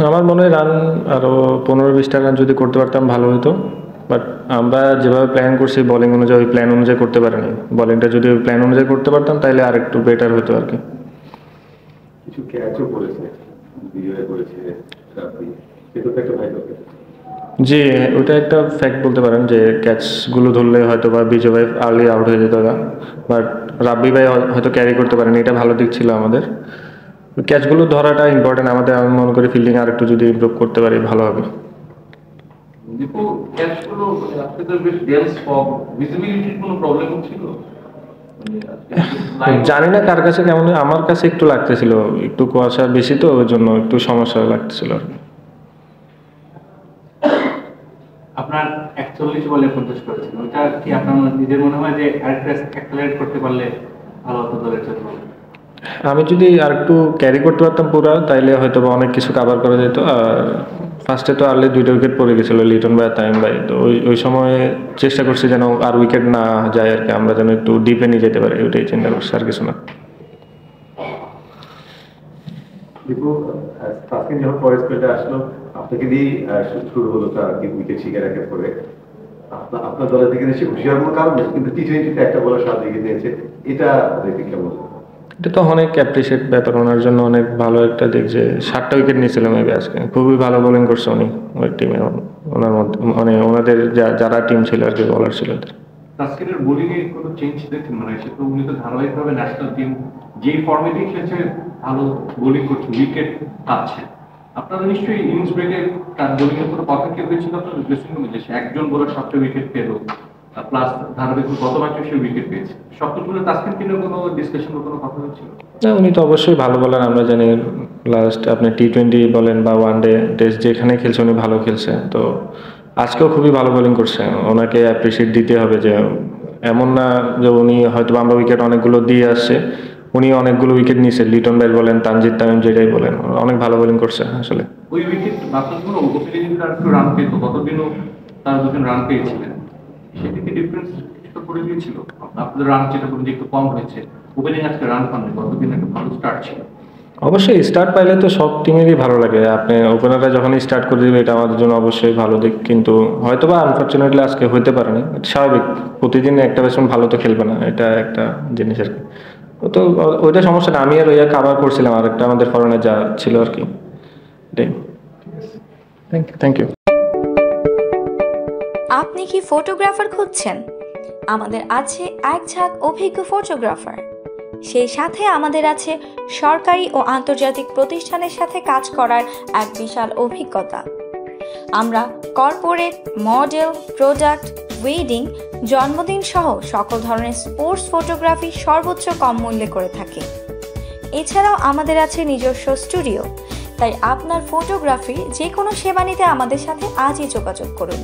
আমার মনে হয় রান আরও 15-20টা রান যদি করতে পারতাম ভালো হতো। বাট আমরা যেভাবে প্ল্যান করছি বোলিং অনুযায়ী ওই প্ল্যান অনুযায়ী করতে পারিনি। বোলিংটা যদি ওই প্ল্যান অনুযায়ী করতে পারতাম তাহলে আর একটু বেটার হতো আর কি। কিছু ক্যাচও করেছে, বিজয় করেছে, সেটা তো একটা ভাই দরকার। জি, ওটা একটা ফ্যাক্ট বলতে পারেন যে ক্যাচগুলো ধরলে হয়তো বা বিজয় ভাই আর্লি আউট হয়ে যেত। বাট রাব্বি ভাই হয়তো ক্যারি করতে পারেন, এটা ভালো দিক ছিল আমাদের। ক্যাচগুলো ধরাটা ইম্পর্টেন্ট আমাদের। আমি মনে করি ফিল্ডিং আর একটু যদি ইমপ্রুভ করতে পারি ভালো হবে। দীপু, ক্যাচগুলো আজকে তো বেশ ডেন্স ফগ, ভিজিবিলিটির কোনো প্রবলেম ছিল? জানি না কার কাছে কেমন, আমার কাছে একটু লাগতেছিল, একটু কুয়াশা বেশি তো ওই জন্য একটু সমস্যা লাগতেছিল আর কি। আপনার 41 বলে 50 করেছেন, ওটা কি আপনার নিজের মনে হয় যে আরেকটু অ্যাক্সেলারেট করতে পারলে ভালো হতো দলের জন্য? আমি যদি আর একটু ক্যারি করতে পারতাম পুরো, তাইলে হয়তো বা অনেক কিছু কাভার করা যেত। আর ফার্স্টে তো আর্লি 2টা উইকেট পড়ে গেছিলো, লিটন ভাই আর তামিম ভাই। তো ওই সময় চেষ্টা করছি যেন আর উইকেট না যায় আর কি, আমরা যেন একটু ডিপে নিয়ে যেতে পারি, ওইটাই চিন্তা করছি, আর কিছু না। দীপু, তাসকিন যখন পরের স্পেলে আসলো আপনাকে দিয়েই শুরু হলো তার উইকেট শিকার একের পরে। আপনার দলের থেকে এসে খুশি হওয়ার কোনো কারণ নেই, কিন্তু টি-20তে একটা বলার 7 উইকেট নিয়েছে, এটা দেখে কেমন? এটা তো অনেক অ্যাপ্রিসিয়েট ব্যাপার, ওনার জন্য অনেক ভালো একটা দিক যে 7টা উইকেট নিয়েছিলাম মেবি আজকে। খুবই ভালো বোলিং করছে উনি ওই টিমে, ওনার মধ্যে মানে ওনাদের যারা টিম ছিল আর কি, বলার ছিল। তাসকিনের বোলিং এ কোনো চেঞ্জ দেখছেন? মানে সে তো উনি তো ধারাবাহিকভাবে ন্যাশনাল টিম যেই ফর্মেটেই খেলছে ভালো বোলিং করছে, উইকেট পাচ্ছে। আপনারা নিশ্চয়ই ইনিংস ব্রেকে তার বোলিং এর কোনো কথা কি হয়েছিল আপনার ড্রেসিং রুমে, যে সে একজন বোলার 7টা উইকেট পেল, প্লাস ধারাবাহিক গত ম্যাচে সে উইকেট পেয়েছে? সবকিছু তাসকিনকে নিয়ে কোনো ডিসকাশন বা কোনো কথা হয়েছিল? না, উনি তো অবশ্যই ভালো বলার, আমরা জানি। লাস্ট আপনি টি-20 বলেন বা ওয়ানডে টেস্ট যেখানে খেলছে উনি ভালো খেলছে। তো আজকেও খুবই ভালো বোলিং করছে, ওনাকে অ্যাপ্রিসিয়েট দিতে হবে। যে এমন না যে উনি হয়তো আমরা উইকেট অনেকগুলো দিয়ে আসছে, উনি অনেকগুলো উইকেট নিয়েছে। লিটন ভাই বলেন, তানজিদ তামিম যেটাই বলেন, অনেক ভালো বোলিং করছে আসলে। ওই উইকেট আপনার কোনো ওপেনিংরা একটু রান পেত, গতদিনও তারা 2 রান পেয়েছিলেন, সেটি কি ডিফারেন্স কিছুটা করে দিয়েছিল? আপনাদের রান যেটা বলুন একটু কম হয়েছে, ওপেনিং আজকে রান পাননি, গতদিন একটা ভালো স্টার্ট ছিল। অবশ্যই স্টার্ট পাইলে তো সব টিমেরই ভালো লাগে। আপনি ওপেনাররা যখনই স্টার্ট করে দেবে এটা আমাদের জন্য অবশ্যই ভালো দিক। কিন্তু হয়তো বা আনফর্চুনেটলি আজকে হইতে পারেনি, স্বাভাবিক। প্রতিদিন একটা ব্যাটসম্যান ভালো তো খেলবে না, এটা একটা জিনিস আর কি। তো ওইটা সমস্যা না, আমি আর ওইয়া কাভার করছিলাম আর একটা আমাদের ফরনে যা ছিল আর কি, এটাই। Thank you. আপনি কি ফটোগ্রাফার খুঁজছেন? আমাদের আছে এক ঝাঁক অভিজ্ঞ ফটোগ্রাফার। সেই সাথে আমাদের আছে সরকারি ও আন্তর্জাতিক প্রতিষ্ঠানের সাথে কাজ করার এক বিশাল অভিজ্ঞতা। আমরা কর্পোরেট, মডেল, প্রোডাক্ট, ওয়েডিং, জন্মদিন সহ সকল ধরনের স্পোর্টস ফটোগ্রাফি সর্বোচ্চ কম মূল্যে করে থাকি। এছাড়াও আমাদের আছে নিজস্ব স্টুডিও। তাই আপনার ফটোগ্রাফির যে কোনো সেবা নিতে আমাদের সাথে আজই যোগাযোগ করুন।